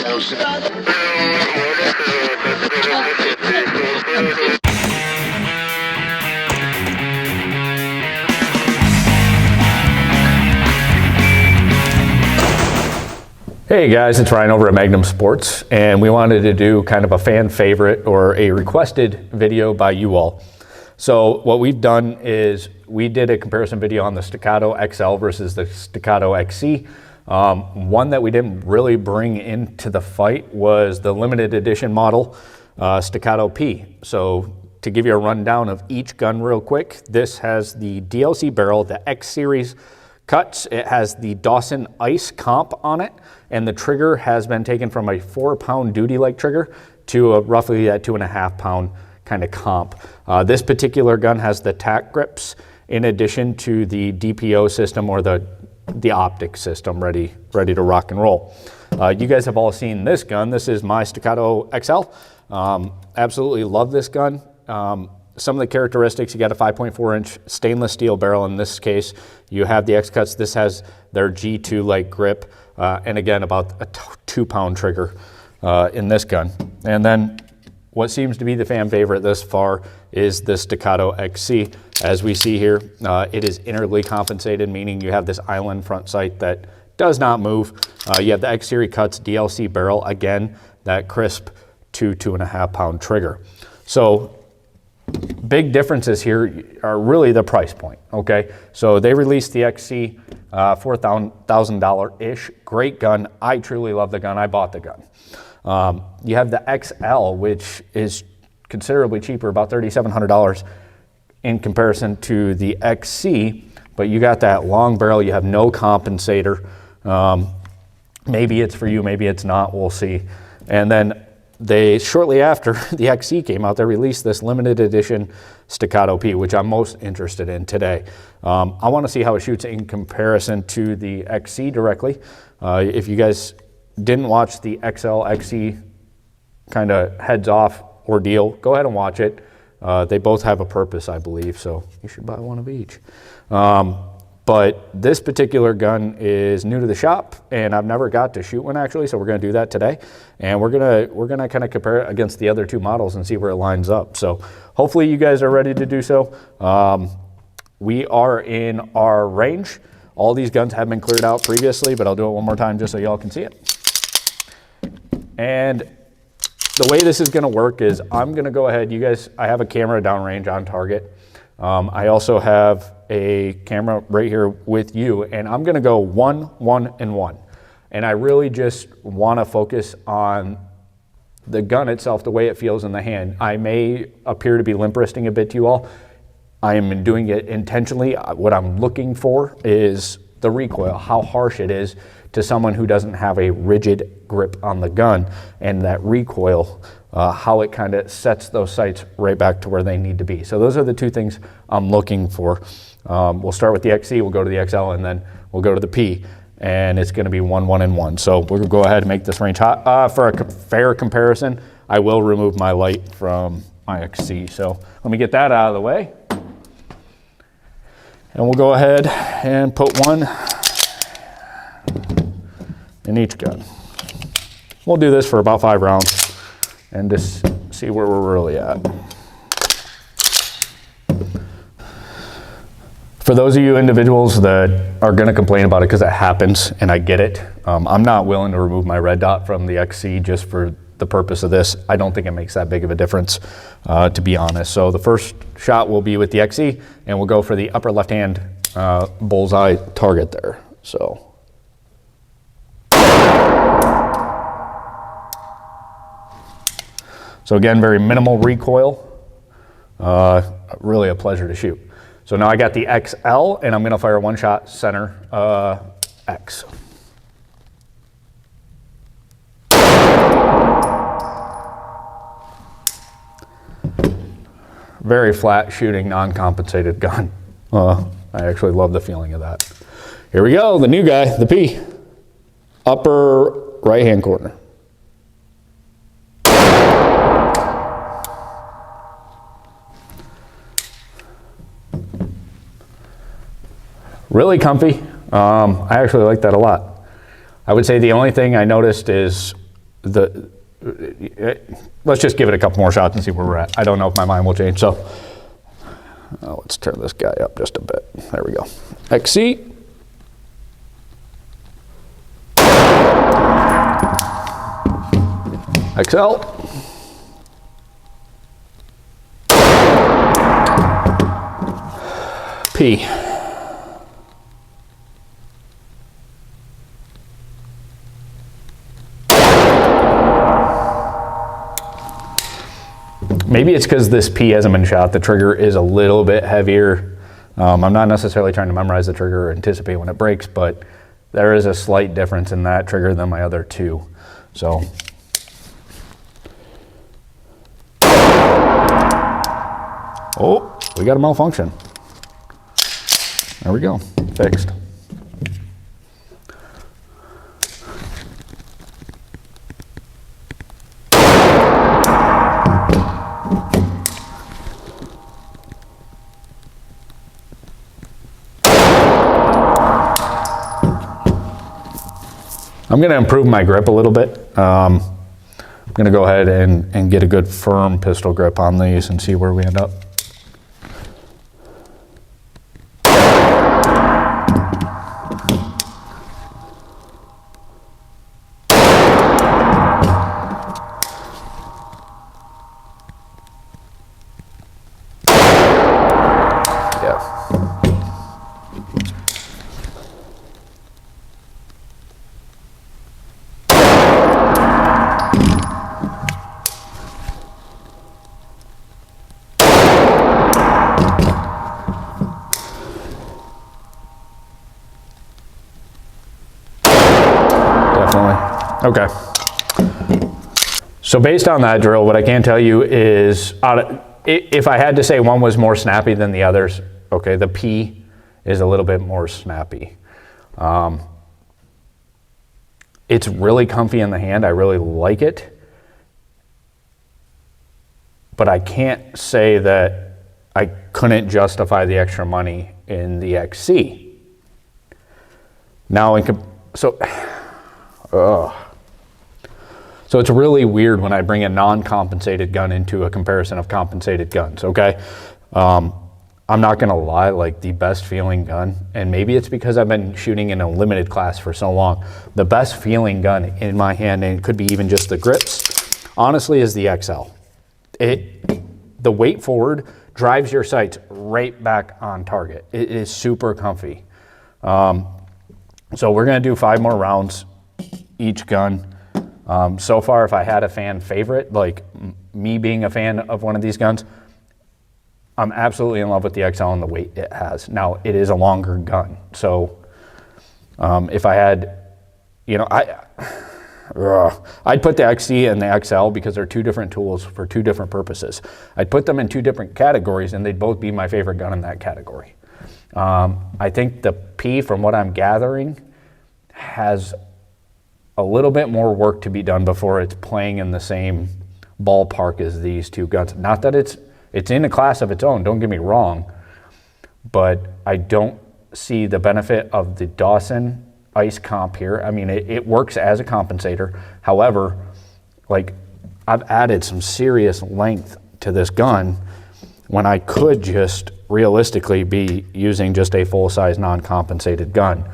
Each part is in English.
Hey guys, it's Ryan over at Magnum Sports, and we wanted to do kind of a fan favorite or a requested video by you all. So what we've done is we did a comparison video on the Staccato XL versus the Staccato XC. One that we didn't really bring into the fight was the limited edition model Staccato P. So to give you a rundown of each gun real quick, this has the DLC barrel, the X series cuts. It has the Dawson Ice comp on it, and the trigger has been taken from a 4-pound duty-like trigger to roughly a 2.5-pound kind of comp. This particular gun has the tack grips in addition to the DPO system, or the optic system, ready to rock and roll. You guys have all seen this gun. This is my Staccato XL. Absolutely love this gun. Some of the characteristics: you got a 5.4-inch stainless steel barrel in this case. You have the X cuts. This has their G2-like grip, and again, about a 2-pound trigger in this gun. And then what seems to be the fan favorite this far is the Staccato XC. As we see here, it is internally compensated, meaning you have this island front sight that does not move. You have the X series cuts DLC barrel, again, that crisp 2.5-pound trigger. So big differences here are really the price point, okay? So they released the XC, $4,000-ish. Great gun. I truly love the gun. I bought the gun. You have the XL, which is considerably cheaper, about $3,700 in comparison to the XC, but you got that long barrel. You have no compensator. Maybe it's for you, maybe it's not, we'll see. And then they, shortly after the XC came out, they released this limited edition Staccato P, which I'm most interested in today. I want to see how it shoots in comparison to the XC directly. If you guys didn't watch the XL XC kind of heads off ordeal, go ahead and watch it. They both have a purpose, I believe, so you should buy one of each. But this particular gun is new to the shop, and I've never got to shoot one actually, so we're going to do that today. And we're gonna kind of compare it against the other two models and see where it lines up. So hopefully you guys are ready to do so. We are in our range. All these guns have been cleared out previously, but I'll do it one more time just so y'all can see it. And the way this is going to work is I'm going to go ahead. You guys, I have a camera downrange on target. I also have a camera right here with you, and I'm going to go 1, 1, and 1. And I really just want to focus on the gun itself, the way it feels in the hand. I may appear to be limp wristing a bit to you all. I am doing it intentionally. What I'm looking for is the recoil, how harsh it is to someone who doesn't have a rigid grip on the gun, and that recoil, how it kind of sets those sights right back to where they need to be. So those are the two things I'm looking for. We'll start with the XC, we'll go to the XL, and then we'll go to the P, and it's going to be 1, 1, and 1. So we're going to go ahead and make this range hot. For a fair comparison, I will remove my light from my XC. So let me get that out of the way. And we'll go ahead and put one in each gun. We'll do this for about 5 rounds and just see where we're really at. For those of you individuals that are going to complain about it, because it happens, and I get it, I'm not willing to remove my red dot from the XC just for the purpose of this. I don't think it makes that big of a difference, to be honest. So the first shot will be with the XC, and we'll go for the upper left-hand bullseye target there. So. So again, very minimal recoil. Really a pleasure to shoot. So now I got the XL, and I'm going to fire one shot center X. Very flat shooting, non-compensated gun. I actually love the feeling of that. Here we go, the new guy, the P. Upper right-hand corner. Really comfy. I actually like that a lot. I would say the only thing I noticed is let's just give it a couple more shots and see where we're at. I don't know if my mind will change. So let's turn this guy up just a bit. There we go. XC. XL. P. Maybe it's because this P hasn't been shot. The trigger is a little bit heavier. I'm not necessarily trying to memorize the trigger or anticipate when it breaks, but there is a slight difference in that trigger than my other two. So. Oh, we got a malfunction. There we go, fixed. I'm going to improve my grip a little bit. I'm going to go ahead and get a good firm pistol grip on these and see where we end up. Okay. So based on that drill, what I can tell you is, if I had to say one was more snappy than the others, okay, the P is a little bit more snappy. It's really comfy in the hand. I really like it. But I can't say that I couldn't justify the extra money in the XC. Now, so it's really weird when I bring a non-compensated gun into a comparison of compensated guns, okay? I'm not gonna lie, like the best feeling gun, and maybe it's because I've been shooting in a limited class for so long, the best feeling gun in my hand, and it could be even just the grips, honestly, is the XL. The weight forward drives your sights right back on target. It is super comfy. So we're gonna do 5 more rounds each gun. So far, if I had a fan favorite, like me being a fan of one of these guns, I'm absolutely in love with the XL and the weight it has. Now, it is a longer gun. So if I had, you know, I'd put the XC and the XL because they're two different tools for two different purposes. I'd put them in two different categories and they'd both be my favorite gun in that category. I think the P, from what I'm gathering, has a little bit more work to be done before it's playing in the same ballpark as these two guns. Not that it's in a class of its own, don't get me wrong, but I don't see the benefit of the Dawson Ice Comp here. I mean, it works as a compensator. However, like, I've added some serious length to this gun when I could just realistically be using just a full-size non-compensated gun.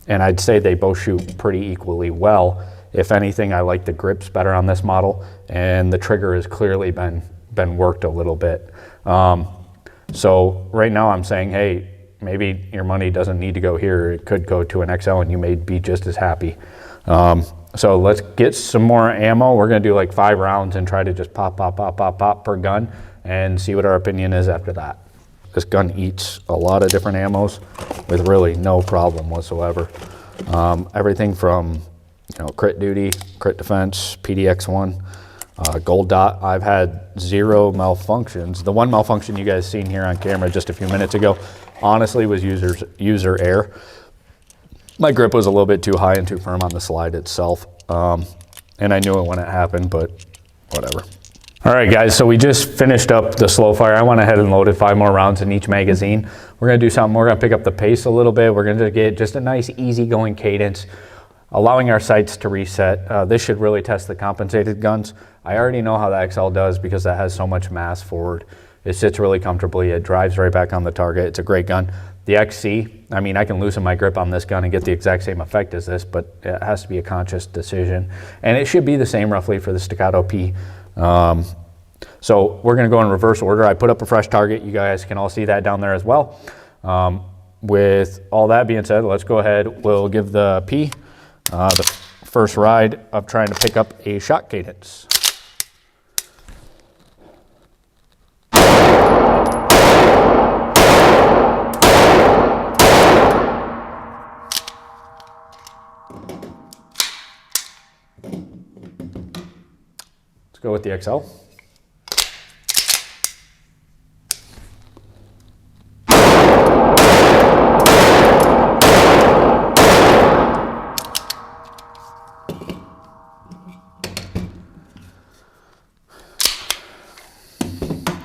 And I'd say they both shoot pretty equally well. If anything, I like the grips better on this model, and the trigger has clearly been worked a little bit. So right now I'm saying, hey, maybe your money doesn't need to go here. It could go to an XL and you may be just as happy. So let's get some more ammo. We're gonna do like 5 rounds and try to just pop per gun and see what our opinion is after that. This gun eats a lot of different ammos with really no problem whatsoever. Everything from, you know, crit duty, crit defense, PDX1, gold dot. I've had 0 malfunctions. The one malfunction you guys seen here on camera just a few minutes ago, honestly, was user error. My grip was a little bit too high and too firm on the slide itself. And I knew it when it happened, but whatever. All right, guys, so we just finished up the slow fire. I went ahead and loaded 5 more rounds in each magazine. We're gonna do something, we're gonna pick up the pace a little bit. We're gonna get just a nice, easygoing cadence. allowing our sights to reset. This should really test the compensated guns. I already know how the XL does because that has so much mass forward. It sits really comfortably. It drives right back on the target. It's a great gun. The XC, I mean, I can loosen my grip on this gun and get the exact same effect as this, but it has to be a conscious decision. And it should be the same roughly for the Staccato P. So we're going to go in reverse order. I put up a fresh target. You guys can all see that down there as well. With all that being said, let's go ahead. We'll give the P the first ride of trying to pick up a shot cadence. Let's go with the XL.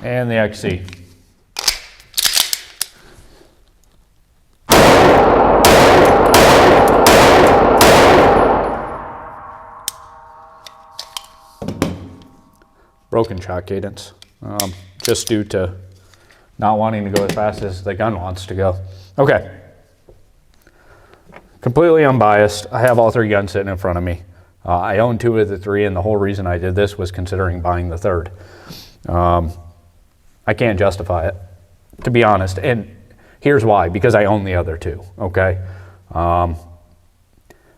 And the XC. Broken shot cadence, just due to not wanting to go as fast as the gun wants to go. Okay, completely unbiased. I have all 3 guns sitting in front of me. I own 2 of the 3, and the whole reason I did this was considering buying the 3rd. I can't justify it, to be honest, and here's why, because I own the other 2, okay?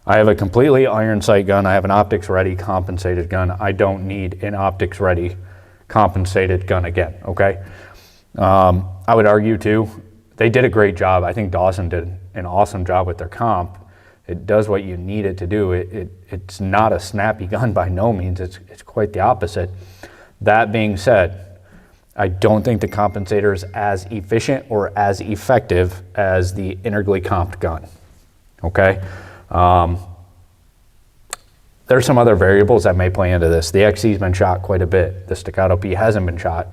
I have a completely iron sight gun. I have an optics ready compensated gun. I don't need an optics ready compensated gun again, okay? I would argue too, they did a great job. I think Dawson did an awesome job with their comp. It does what you need it to do. It's not a snappy gun by no means. It's quite the opposite. That being said, I don't think the compensator is as efficient or as effective as the integrally comped gun, okay? There's some other variables that may play into this. The XC's been shot quite a bit. The Staccato P hasn't been shot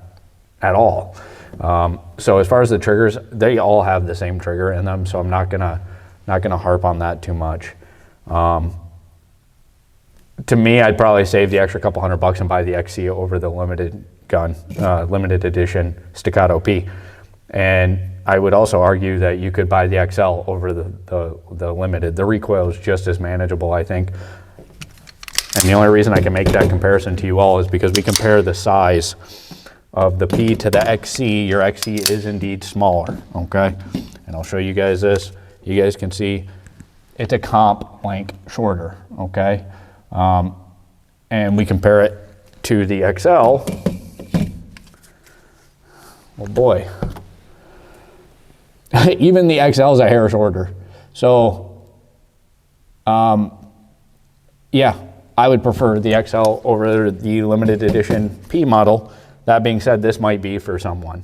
at all. So as far as the triggers, they all have the same trigger in them, so I'm not gonna harp on that too much. To me, I'd probably save the extra couple $100 and buy the XC over the limited gun, limited edition Staccato P. And I would also argue that you could buy the XL over the limited. The recoil is just as manageable, I think. And the only reason I can make that comparison to you all is because we compare the size of the P to the XC. Your XC is indeed smaller, okay? And I'll show you guys this. You guys can see it's a comp length shorter, okay? And we compare it to the XL. Oh boy. Even the XL is a hair shorter. So, yeah, I would prefer the XL over the limited edition P model. That being said, this might be for someone,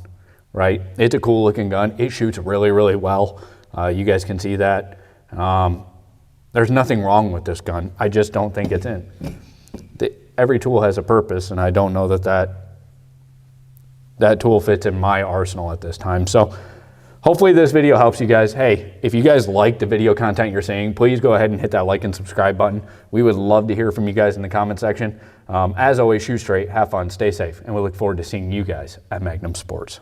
right? It's a cool looking gun. It shoots really, really well. You guys can see that. There's nothing wrong with this gun. I just don't think it's in. Every tool has a purpose, and I don't know that tool fits in my arsenal at this time. So hopefully this video helps you guys. Hey, if you guys like the video content you're seeing, please go ahead and hit that like and subscribe button. We would love to hear from you guys in the comment section. As always, shoot straight, have fun, stay safe, and we look forward to seeing you guys at Magnum Sports.